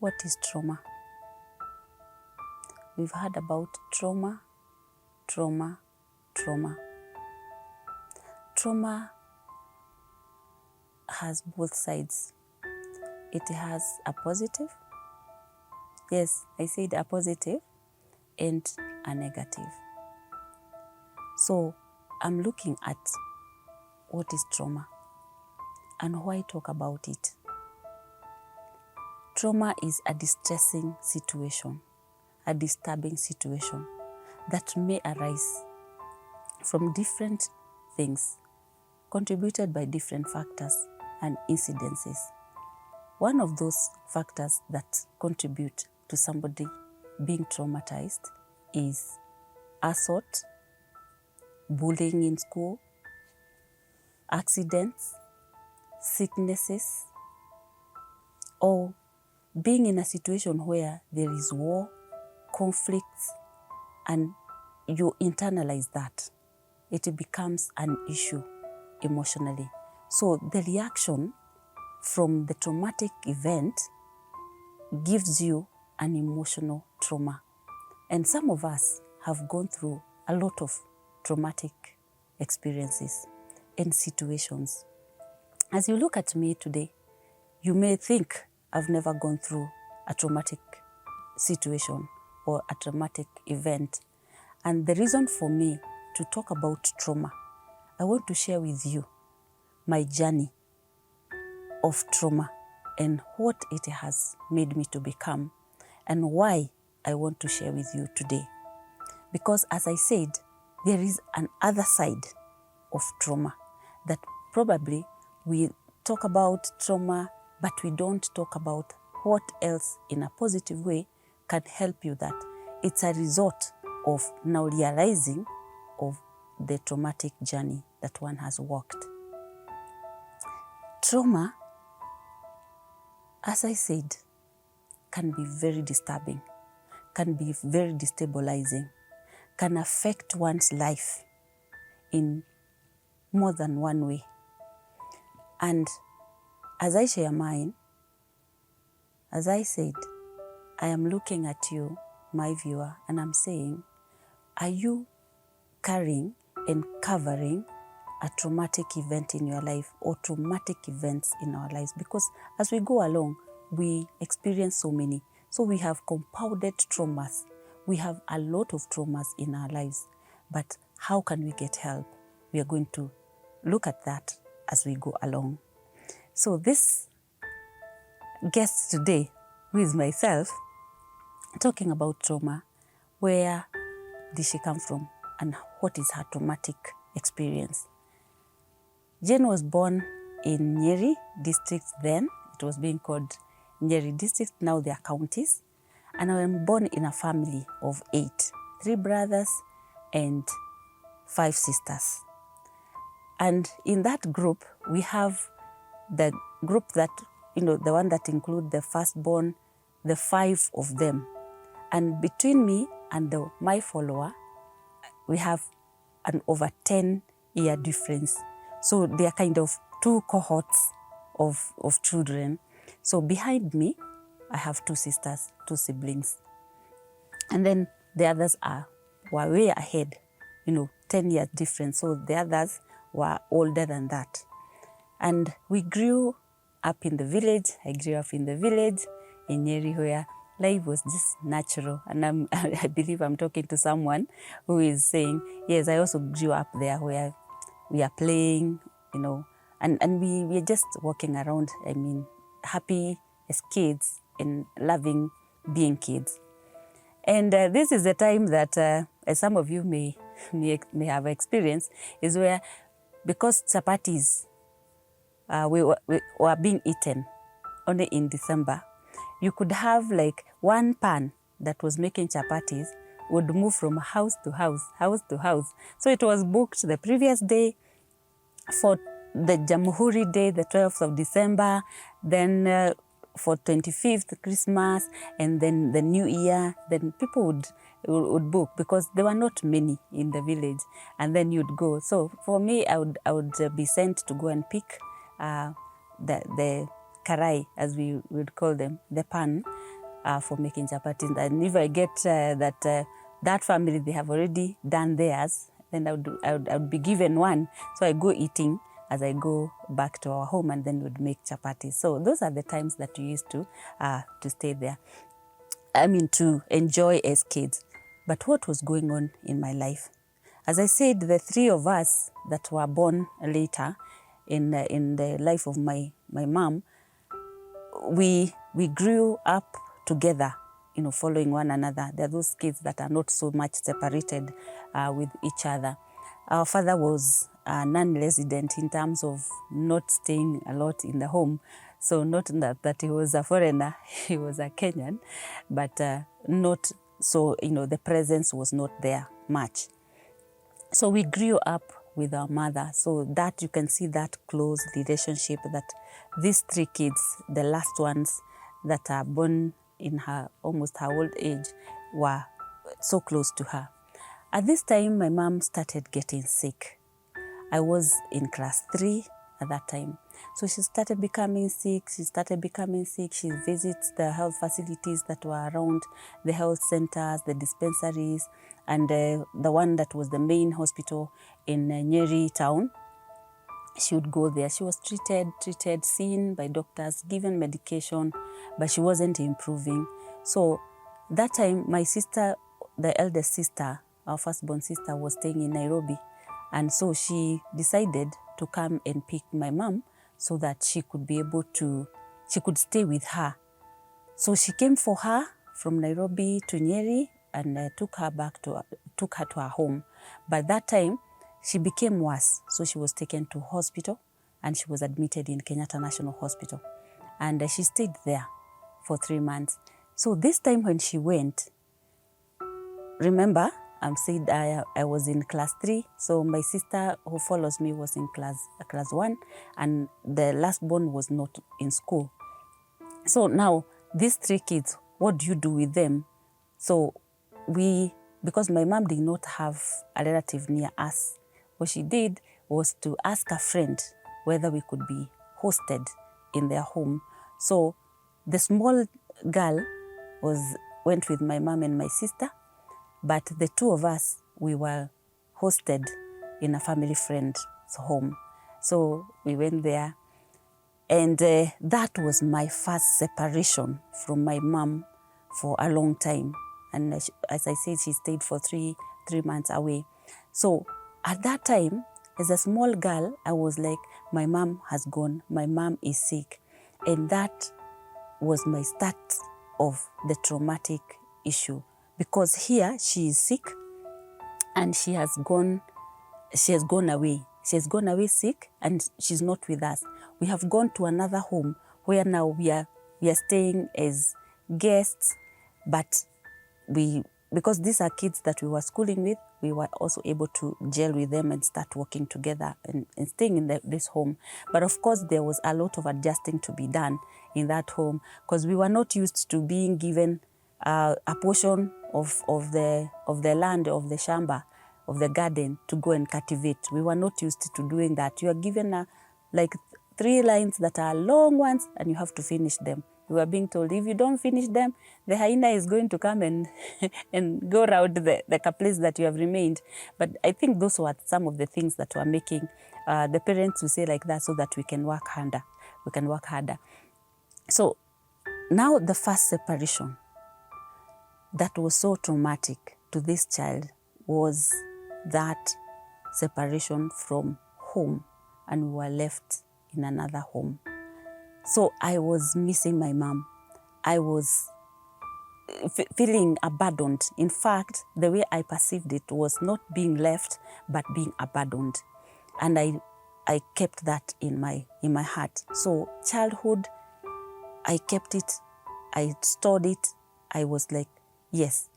what is trauma? We've heard about trauma, trauma, trauma. Trauma has both sides. It has a positive, yes, I said a positive, and a negative. So I'm looking at what is trauma and why talk about it. Trauma is a distressing situation, a disturbing situation that may arise from different things contributed by different factors and incidences. One of those factors that contribute to somebody being traumatized is assault, bullying in school, accidents, sicknesses, or being in a situation where there is war, conflicts, and you internalize that. It becomes an issue emotionally. So the reaction from the traumatic event gives you an emotional trauma. And some of us have gone through a lot of traumatic experiences and situations. As you look at me today, you may think I've never gone through a traumatic situation or a traumatic event. And the reason for me to talk about trauma, I want to share with you my journey of trauma and what it has made me to become and why I want to share with you today. Because as I said, there is an other side of trauma that probably we talk about trauma, but we don't talk about what else in a positive way can help you that. It's a result of now realizing of the traumatic journey that one has walked. Trauma, as I said, can be very disturbing, can be very destabilizing, can affect one's life in more than one way. And as I share mine, as I said, I am looking at you, my viewer, and I'm saying, are you carrying and covering a traumatic event in your life or traumatic events in our lives? Because as we go along, we experience so many. So we have compounded traumas. We have a lot of traumas in our lives. But how can we get help? We are going to look at that as we go along. So this guest today, who is myself, talking about trauma, where did she come from and what is her traumatic experience? Jane was born in Nyeri district then. It was being called Nyeri district, now they are counties. And I was born in a family of 8, 3 brothers and 5 sisters. And in that group, we have the group that, the one that include the firstborn, the 5 of them. And between me and my follower, we have an over 10-year difference. So they are kind of 2 cohorts of children. So behind me, I have 2 sisters, 2 siblings. And then the others were way ahead, 10 years difference. So the others were older than that. And we grew up in the village. I grew up in the village in Nyeri, where life was just natural. And I believe I'm talking to someone who is saying, yes, I also grew up there where we are playing, and we are just walking around, happy as kids and loving being kids. And this is the time that, as some of you may have experienced, is where, because chapatis were being eaten only in December, you could have like one pan that was making chapatis would move from house to house, house to house. So it was booked the previous day for the Jamhuri Day, the 12th of December, then for 25th, Christmas, and then the New Year. Then people would book because there were not many in the village, and then you'd go. So for me, I would be sent to go and pick the karai, as we would call them, the pan, for making chapatis. And if I get that family, they have already done theirs, then I would be given one. So I go eating as I go back to our home, and then would make chapatis. So those are the times that we used to stay there. I mean, to enjoy as kids. But what was going on in my life? As I said, the three of us that were born later in the life of my mom, we grew up together, following one another. There are those kids that are not so much separated with each other. Our father was non-resident in terms of not staying a lot in the home. So not that he was a foreigner, he was a Kenyan, but not so, the presence was not there much. So we grew up with our mother. So that you can see that close relationship that these three kids, the last ones that are born in her almost her old age, were so close to her. At this time, my mom started getting sick. I was in class 3 at that time. So she started becoming sick. She visits the health facilities that were around, the health centers, the dispensaries, and the one that was the main hospital in Nyeri town. She would go there. She was treated, seen by doctors, given medication, but she wasn't improving. So that time, my sister, the eldest sister, our firstborn sister, was staying in Nairobi. And so she decided to come and pick my mom so that she could be able to, she could stay with her. So she came for her from Nairobi to Nyeri and took her to her home. But that time, she became worse. So she was taken to hospital and she was admitted in Kenyatta National Hospital. And she stayed there for 3 months. So this time when she went, remember, I was in class 3, so my sister who follows me was in class 1, and the last born was not in school. So now, these 3 kids, what do you do with them? So because my mom did not have a relative near us, what she did was to ask a friend whether we could be hosted in their home. So the small girl went with my mom and my sister, but the 2 of us, we were hosted in a family friend's home. So we went there, and that was my first separation from my mom for a long time. And as I said, she stayed for three months away. So at that time, as a small girl, I was like, my mom has gone, my mom is sick. And that was my start of the traumatic issue. Because here she is sick and she has gone away. She has gone away sick and she's not with us. We have gone to another home where now we are staying as guests, but because these are kids that we were schooling with, we were also able to gel with them and start working together and staying in this home. But of course, there was a lot of adjusting to be done in that home because we were not used to being given a portion of the land, of the shamba, of the garden to go and cultivate. We were not used to doing that. You are given like 3 lines that are long ones and you have to finish them. We were being told, if you don't finish them, the hyena is going to come and go around the place that you have remained. But I think those were some of the things that were making the parents to say like that so that we can work harder. We can work harder. So now the first separation that was so traumatic to this child was that separation from home, and we were left in another home. So I was missing my mom. I was feeling abandoned. In fact, the way I perceived it was not being left, but being abandoned. And I kept that in my heart. So childhood, I kept it, I stored it. I was like, yes,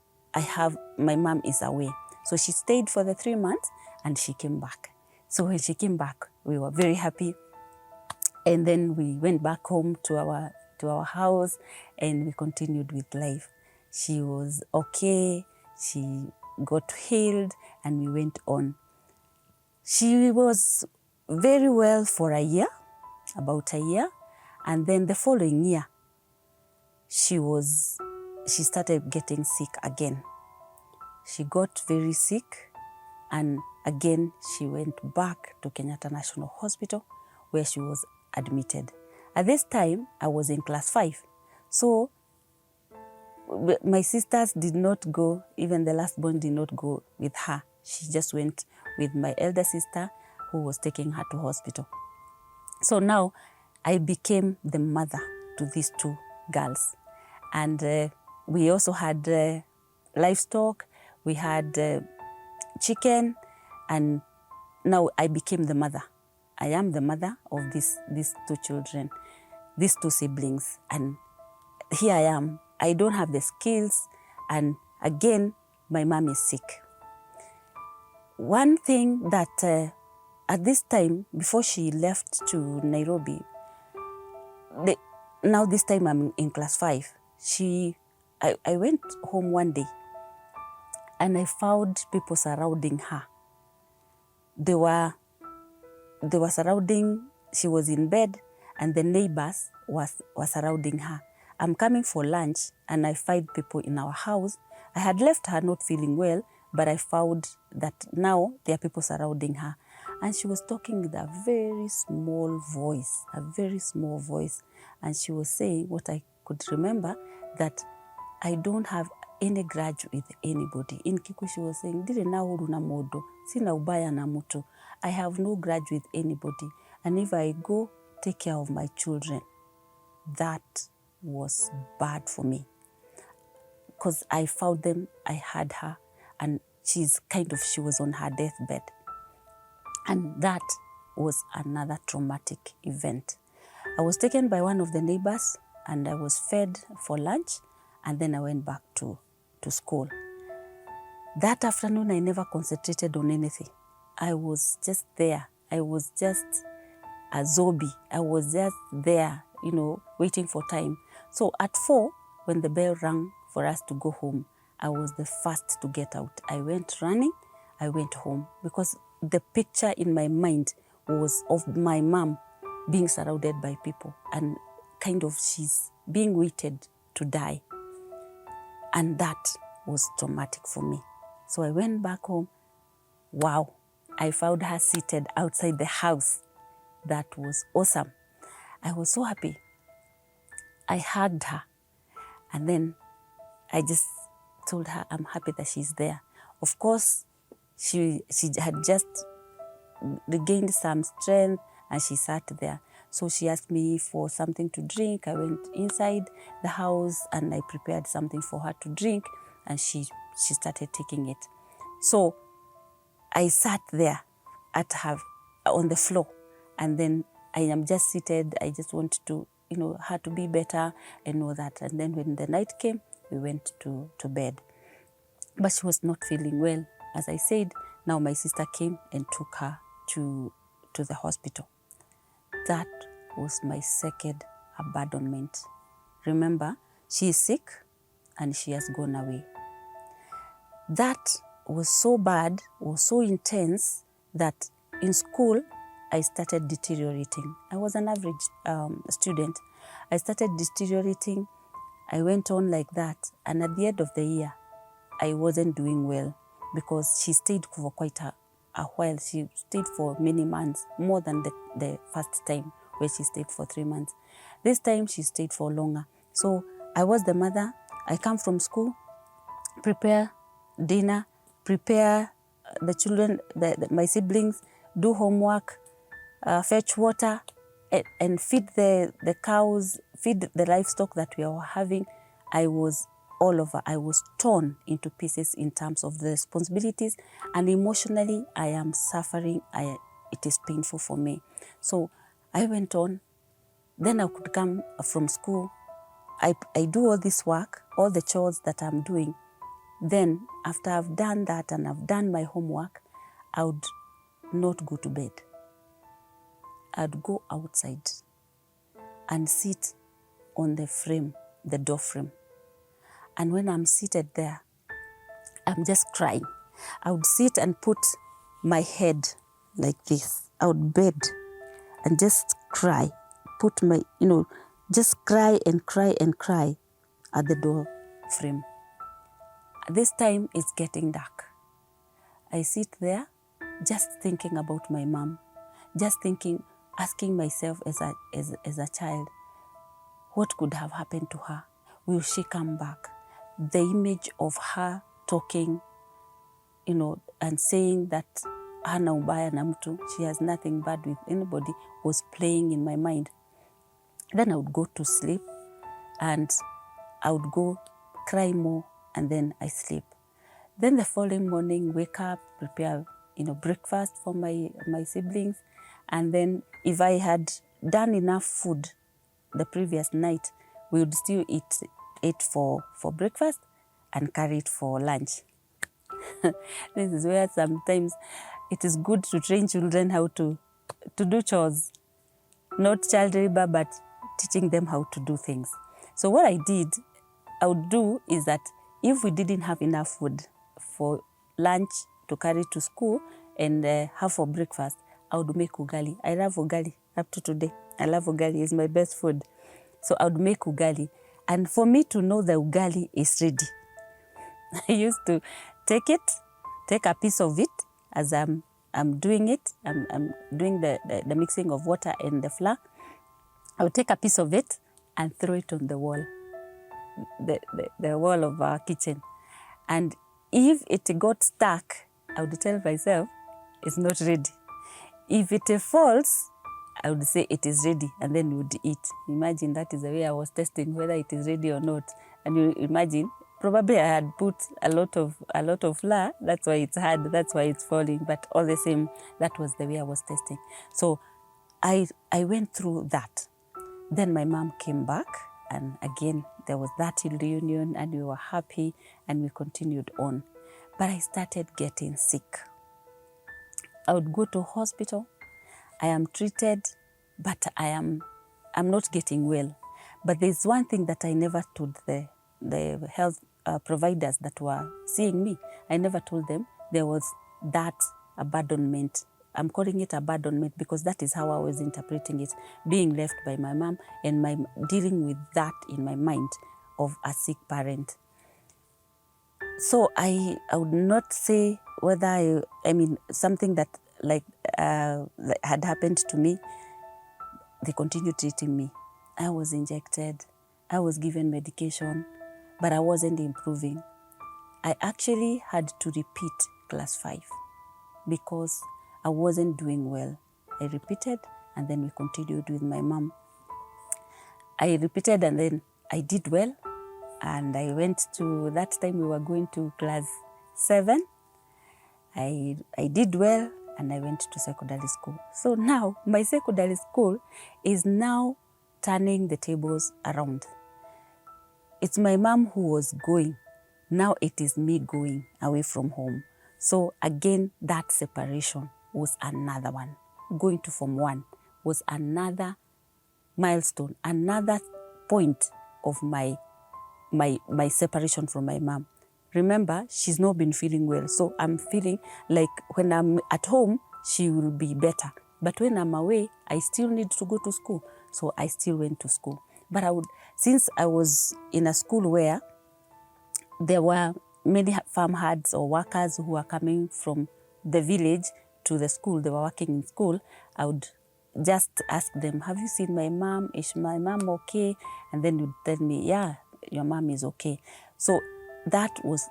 my mom is away. So she stayed for the 3 months and she came back. So when she came back, we were very happy. And then we went back home to our house and we continued with life. She was okay, she got healed, and we went on. She was very well for about a year. And then the following year, she was she started getting sick again. She got very sick, and again she went back to Kenyatta National Hospital where she was admitted. At this time, I was in class 5. So my sisters did not go, even the last born did not go with her. She just went with my elder sister who was taking her to hospital. So now I became the mother to these 2 girls. And we also had livestock, we had chicken, and now I became the mother. I am the mother of these 2 children, these 2 siblings. And here I am. I don't have the skills, and again, my mom is sick. One thing that at this time, before she left to Nairobi, now this time I'm in class 5, I went home one day and I found people surrounding her. They were surrounding, she was in bed, and the neighbors were surrounding her. I'm coming for lunch and I find people in our house. I had left her not feeling well, but I found that now there are people surrounding her. And she was talking with a very small voice, And she was saying what I could remember, that I don't have any grudge with anybody. In Kikuyu, she was saying, "Dire na huru na modo, sina ubaya na mtu. I have no grudge with anybody. And if I go take care of my children," that was bad for me. Because I found them, I had her, and she was on her deathbed. And that was another traumatic event. I was taken by one of the neighbors and I was fed for lunch, and then I went back to school. That afternoon, I never concentrated on anything. I was just there. I was just a zombie. I was just there, waiting for time. So at 4, when the bell rang for us to go home, I was the first to get out. I went running, I went home, because the picture in my mind was of my mom being surrounded by people, and she's being waited to die. And that was traumatic for me. So I went back home. Wow, I found her seated outside the house. That was awesome. I was so happy. I hugged her, and then I just told her I'm happy that she's there. Of course, she had just regained some strength and she sat there. So she asked me for something to drink. I went inside the house and I prepared something for her to drink, and she started taking it. So I sat there on the floor, and then I am just seated. I just wanted to, her to be better and all that. And then when the night came, we went to bed. But she was not feeling well. As I said, now my sister came and took her to the hospital. That was my second abandonment. Remember, she is sick and she has gone away. That was so bad, was so intense, that in school, I started deteriorating. I was an average student. I started deteriorating. I went on like that. And at the end of the year, I wasn't doing well, because she stayed for quite a while. She stayed for many months, more than the first time where she stayed for 3 months. This time she stayed for longer. So I was the mother. I come from school, prepare dinner, prepare the children, my siblings, do homework, fetch water, and feed the cows, feed the livestock that we were having. I was all over. I was torn into pieces in terms of the responsibilities, and emotionally I am suffering. It is painful for me. So I went on. Then I could come from school. I do all this work, all the chores that I'm doing. Then after I've done that and I've done my homework, I would not go to bed. I'd go outside and sit on the frame, the door frame. And when I'm seated there, I'm just crying. I would sit and put my head like this. I would bed and just cry. Put my, just cry and cry and cry at the door frame. This time it's getting dark. I sit there just thinking about my mom, just thinking, asking myself as a child, what could have happened to her? Will she come back? The image of her talking, and saying that hana ubaya na mtu, she has nothing bad with anybody, was playing in my mind. Then I would go to sleep and I would go cry more, and then I sleep. Then the following morning, wake up, prepare, breakfast for my siblings. And then if I had done enough food the previous night, we would still eat for breakfast and carry it for lunch. This is where sometimes it is good to train children how to do chores. Not child labor, but teaching them how to do things. So what I would do is that if we didn't have enough food for lunch to carry to school and have for breakfast, I would make ugali. I love ugali up to today. I love ugali. It's my best food. So I would make ugali. And for me to know the ugali is ready, I used to take a piece of it as I'm doing it. I'm doing the mixing of water and the flour. I would take a piece of it and throw it on the wall, the wall of our kitchen. And if it got stuck, I would tell myself, it's not ready. If it falls, I would say it is ready, and then we would eat. Imagine that is the way I was testing whether it is ready or not. And you imagine, probably I had put a lot of flour, that's why it's hard, that's why it's falling. But all the same, that was the way I was testing. So I went through that. Then my mom came back, and again, there was that reunion, and we were happy, and we continued on. But I started getting sick. I would go to hospital. I am treated, but I'm not getting well. But there's one thing that I never told the health providers that were seeing me. I never told them there was that abandonment. I'm calling it abandonment because that is how I was interpreting it, being left by my mom and dealing with that in my mind of a sick parent. So I would not say whether something that had happened to me. They continued treating me. I was injected, I was given medication, but I wasn't improving. I actually had to repeat class 5 because I wasn't doing well. I repeated, and then we continued with my mom. I repeated, and then I did well, and I went to, that time we were going to class 7. I did well, and I went to secondary school. So now my secondary school is now turning the tables around. It's my mom who was going. Now it is me going away from home. So again, that separation was another one. Going to Form 1 was another milestone, another point of my separation from my mom. Remember, she's not been feeling well. So I'm feeling like when I'm at home, she will be better. But when I'm away, I still need to go to school. So I still went to school. But since I was in a school where there were many farm hands or workers who were coming from the village to the school, they were working in school, I would just ask them, have you seen my mom? Is my mom okay? And then you'd tell me, yeah, your mom is okay. So that was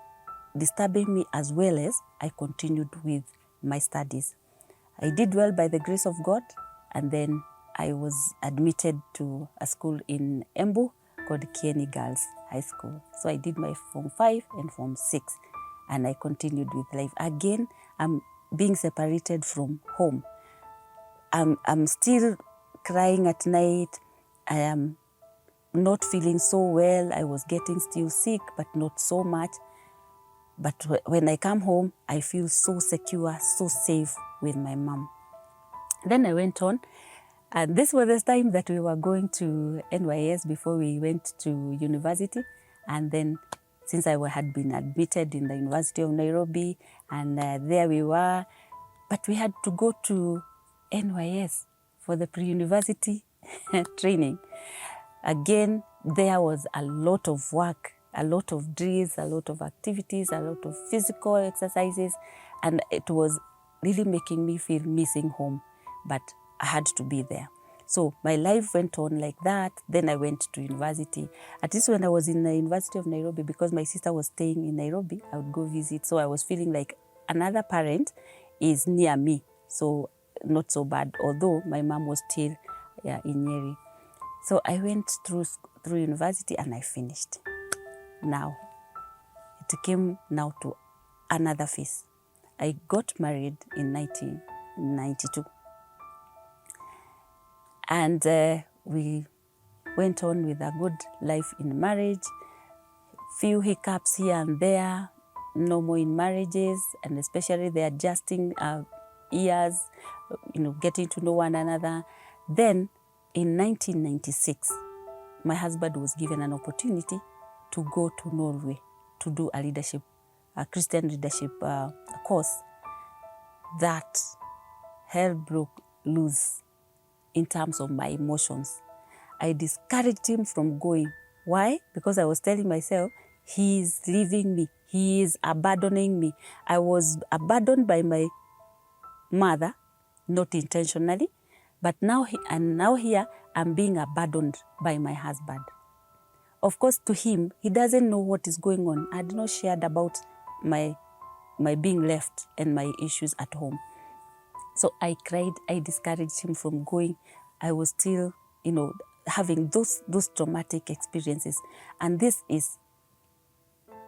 disturbing me, as well as I continued with my studies. I did well by the grace of God, and then I was admitted to a school in Embu called Kieni Girls High School. So I did my Form 5 and Form 6, and I continued with life. Again, I'm being separated from home. I'm still crying at night. I am not feeling so well. I was getting still sick, but not so much. But when I come home, I feel so secure, so safe with my mom. Then I went on, and this was the time that we were going to NYS before we went to university. And then since I had been admitted in the University of Nairobi, and there we were, but we had to go to NYS for the pre-university training. Again, there was a lot of work a lot of drills, a lot of activities, a lot of physical exercises, and it was really making me feel missing home, but I had to be there. So my life went on like that. Then I went to university. At least when I was in the University of Nairobi, because my sister was staying in Nairobi, I would go visit. So I was feeling like another parent is near me. So not so bad, although my mom was still in Nyeri. So I went through university and I finished. Now, it came now to another phase. I got married in 1992. And we went on with a good life in marriage. Few hiccups here and there, normal in marriages, and especially the adjusting years, getting to know one another. Then in 1996, my husband was given an opportunity to go to Norway to do a Christian leadership course. That hell broke loose in terms of my emotions. I discouraged him from going. Why? Because I was telling myself, he is leaving me. He is abandoning me. I was abandoned by my mother, not intentionally, but now here I'm being abandoned by my husband. Of course, to him, he doesn't know what is going on. I had not shared about my being left and my issues at home. So I cried, I discouraged him from going. I was still, having those traumatic experiences. And this is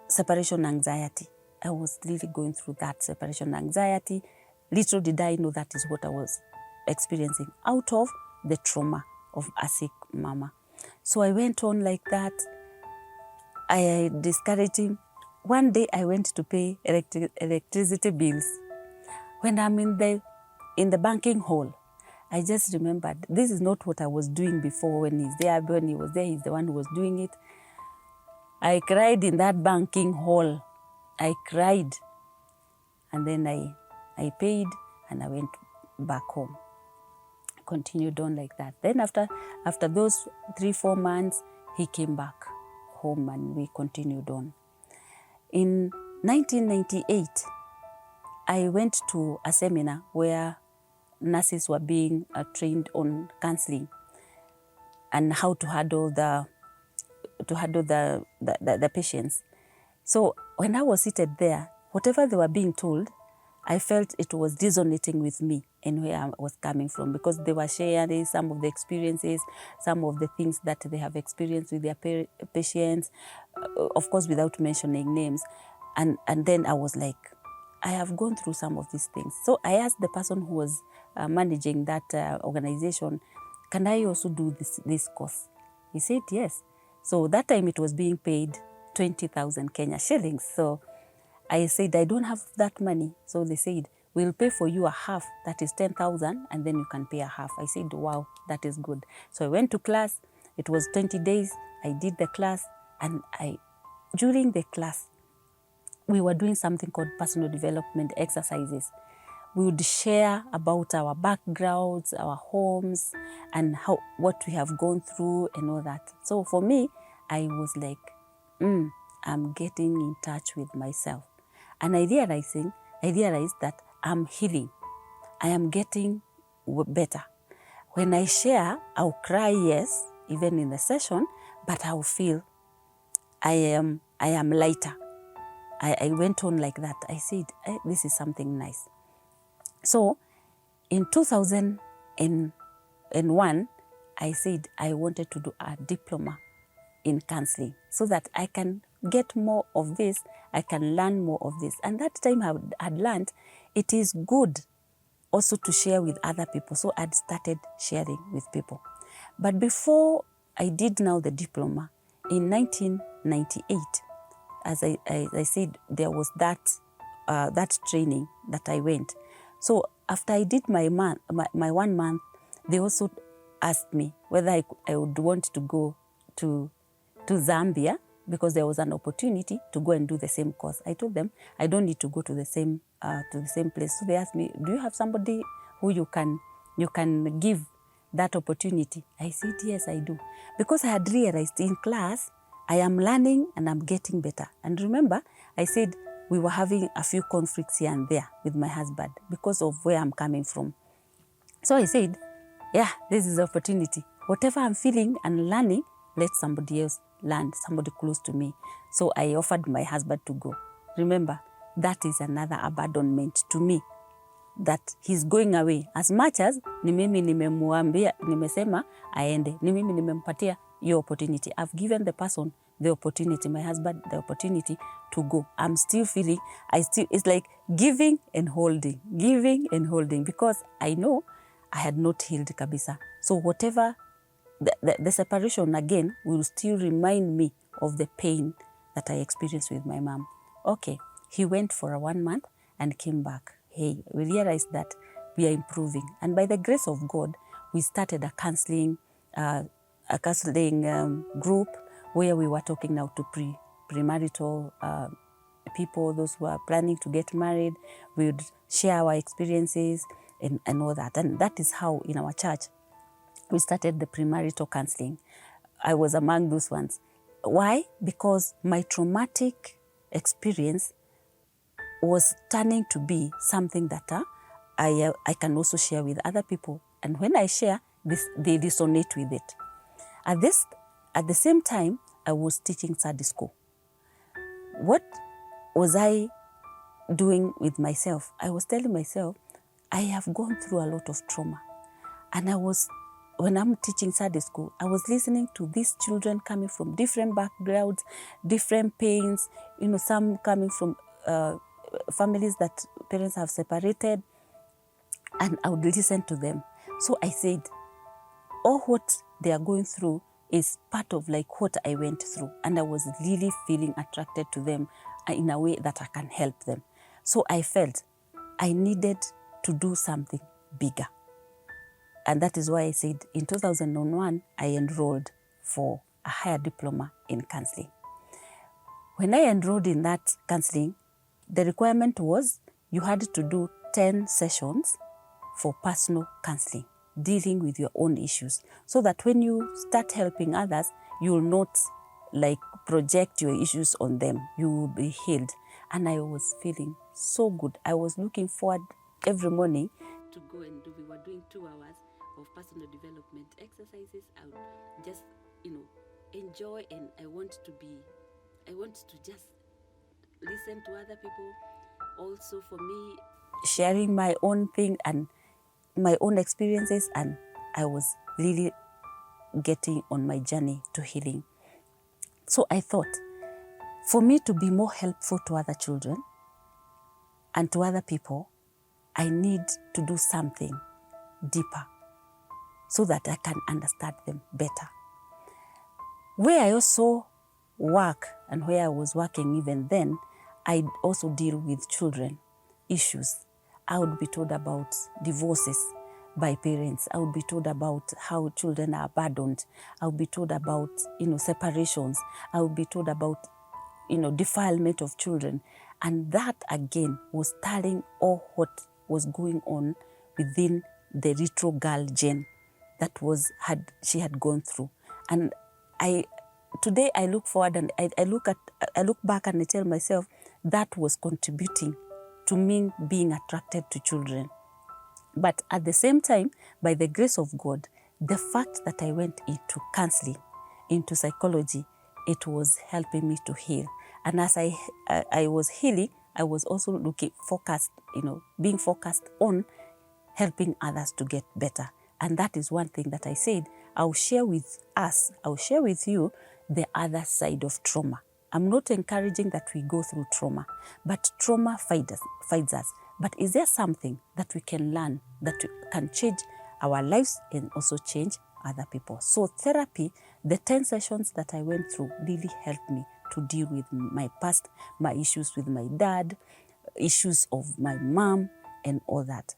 separation anxiety. I was really going through that separation anxiety. Little did I know that is what I was experiencing out of the trauma of a sick mama. So I went on like that. I discouraged him. One day I went to pay electricity bills. When I'm in the banking hall, I just remembered this is not what I was doing before when he's there. When he was there, he's the one who was doing it. I cried in that banking hall. I cried. And then I paid and I went back home. Continued on like that. Then after those 3-4 months, he came back home and we continued on. In 1998, I went to a seminar where nurses were being trained on counseling and how to handle the patients. So when I was seated there, whatever they were being told, I felt it was resonating with me and where I was coming from, because they were sharing some of the experiences, some of the things that they have experienced with their patients, of course, without mentioning names. And then I was like, I have gone through some of these things. So I asked the person who was managing that organization, can I also do this course? He said yes. So that time it was being paid 20,000 Kenya shillings. So I said, I don't have that money. So they said, we'll pay for you a half, that is 10,000, and then you can pay a half. I said, wow, that is good. So I went to class. It was 20 days. I did the class, and during the class, we were doing something called personal development exercises. We would share about our backgrounds, our homes, and what we have gone through and all that. So for me, I was like, I'm getting in touch with myself. And I realized that I'm healing. I am getting better. When I share, I'll cry, yes, even in the session, but I'll feel I am lighter. I went on like that. I said, this is something nice. So in 2001, I said I wanted to do a diploma in counseling so that I can get more of this, I can learn more of this. And that time I had learned it is good also to share with other people. So I'd started sharing with people. But before I did now the diploma, in 1998, as I said, there was that training that I went. So after I did my 1 month, they also asked me whether I would want to go to Zambia, because there was an opportunity to go and do the same course. I told them I don't need to go to the same place. So they asked me, do you have somebody who you can give that opportunity? I said, yes, I do. Because I had realized in class, I am learning and I'm getting better. And remember, I said we were having a few conflicts here and there with my husband because of where I'm coming from. So I said, yeah, this is opportunity. Whatever I'm feeling and learning, let somebody else learn, somebody close to me. So I offered my husband to go. Remember, that is another abandonment to me, that he's going away. As much as ni mimi nimemwambia, nimesema aende, ni mimi nimempatia your opportunity. I've given the person the opportunity, my husband the opportunity to go. I'm still feeling, it's like giving and holding, because I know I had not healed kabisa. So whatever, the separation again will still remind me of the pain that I experienced with my mom. Okay, he went for 1 month and came back. Hey, we realized that we are improving. And by the grace of God, we started a counseling group where we were talking now to premarital people, those who are planning to get married. We would share our experiences and all that. And that is how in our church, we started the premarital counseling. I was among those ones. Why? Because my traumatic experience was turning to be something that I can also share with other people. And when I share this, they resonate with it. At the same time, I was teaching Sunday school. What was I doing with myself? I was telling myself, I have gone through a lot of trauma. And when I'm teaching Sunday school, I was listening to these children coming from different backgrounds, different pains, some coming from families that parents have separated, and I would listen to them. So I said, all what they are going through is part of like what I went through, and I was really feeling attracted to them in a way that I can help them. So I felt I needed to do something bigger. And that is why I said in 2001, I enrolled for a higher diploma in counseling. When I enrolled in that counseling, the requirement was you had to do 10 sessions for personal counseling, dealing with your own issues, so that when you start helping others, you will not like project your issues on them. You will be healed. And I was feeling so good. I was looking forward every morning to go and we were doing 2 hours of personal development exercises. I would just, enjoy, and I want to just listen to other people. Also for me, sharing my own thing and my own experiences, and I was really getting on my journey to healing. So I thought, for me to be more helpful to other children and to other people, I need to do something deeper so that I can understand them better. Where I also work and where I was working even then, I also deal with children issues. I would be told about divorces by parents. I would be told about how children are abandoned. I would be told about, separations. I would be told about, defilement of children. And that again was telling all what was going on within the retro girl gene that she had gone through. And today I look forward and I look back and I tell myself that was contributing to me being attracted to children. But at the same time, by the grace of God, the fact that I went into counseling, into psychology, it was helping me to heal. And as I was healing, I was also being focused on helping others to get better. And that is one thing that I said, I'll share with you the other side of trauma. I'm not encouraging that we go through trauma, but trauma finds us. But is there something that we can learn that can change our lives and also change other people? So therapy, the 10 sessions that I went through really helped me to deal with my past, my issues with my dad, issues of my mom, and all that.